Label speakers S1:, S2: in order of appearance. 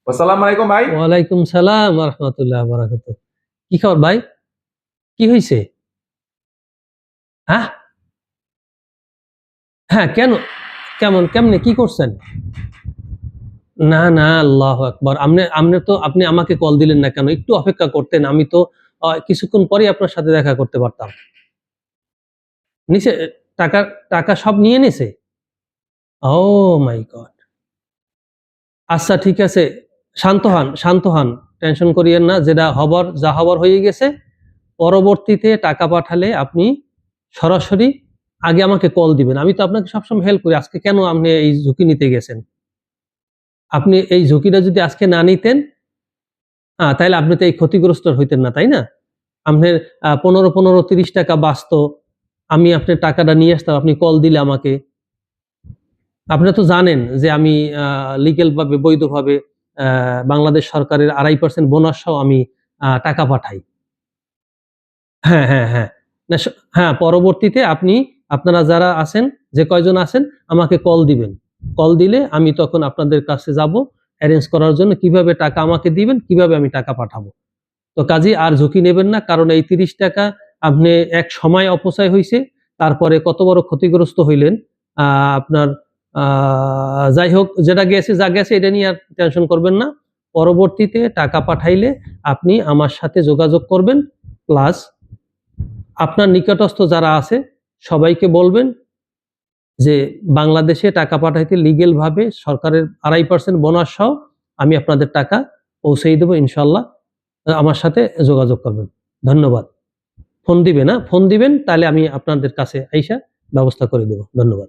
S1: আসসালামু আলাইকুম ভাই।
S2: ওয়ালাইকুম সালাম ওয়া রাহমাতুল্লাহি ওয়া বারাকাতুহু। কি খবর ভাই? কি হইছে? হ্যাঁ? হ্যাঁ, কেন? কেমনে কি করছেন? না, আল্লাহু আকবার। আপনি আমাকে কল দিলেন না কেন? একটু অপেক্ষা করতেন। আমি তো কিছুক্ষণ পরেই আপনার সাথে দেখা করতে পারতাম। নিছে টাকা টাকা সব নিয়ে নিছে? ওহ মাই গড! আচ্ছা ঠিক আছে। শান্ত হন। টেনশন করিয়েন না। যা হবার হয়ে গেছে। পরবর্তীতে টাকা পাঠালে আপনি সরাসরি আগে আমাকে কল দিবেন। আমি তো আপনাকে সবসময় হেল্প করি। আজকে কেন আপনি এই ঝুঁকি নিতে গেছেন? আপনি এই ঝুঁকিটা যদি আজকে না নিতেন, তাইলে আপনি তো এই ক্ষতিগ্রস্ত হইতেন না, তাই না? আপনার ১৫ ৳৩০ বাঁচত। আমি আপনার টাকাটা নিয়ে আসতাম। আপনি কল দিলে আমাকে। আপনারা তো জানেন যে আমি লিগ্যাল ভাবে বৈধভাবে আ বাংলাদেশ সরকারের ২.৫% বোনাস সহ আমি টাকা পাঠাই। হ্যাঁ। না হ্যাঁ, পরবর্তীতে আপনারা যারা আছেন, যে কয়জন আছেন আমাকে কল দিবেন। কল দিলে আমি তখন আপনাদের কাছে যাবো এরেঞ্জ করার জন্য কিভাবে টাকা আমাকে দিবেন, কিভাবে আমি টাকা পাঠাবো। তো কাজেই আর ঝুঁকি নেবেন না। কারণ এই ৳৩০ আপনি এক সময় অপচয় হইছে। তারপরে কত বড় ক্ষতিগ্রস্ত হইলেন। আ আপনার আ যাই হোক যেটা গেছে যা গেছে এটা নিয়ে আর টেনশন করবেন না। পরবর্তীতে টাকা পাঠাইলে আপনি আমার সাথে যোগাযোগ করবেন। প্লাস আপনার নিকটস্থ যারা আছে সবাইকে বলবেন যে বাংলাদেশে টাকা পাঠাইতে লিগ্যাল ভাবে সরকারের ২.৫% বোনাস সহ আমি আপনাদের টাকা পৌঁছেই দেব ইনশাআল্লাহ। আমার সাথে যোগাযোগ করবেন। ধন্যবাদ। ফোন দিবেন তাহলে আমি আপনাদের কাছে আইসা ব্যবস্থা করে দেব। ধন্যবাদ।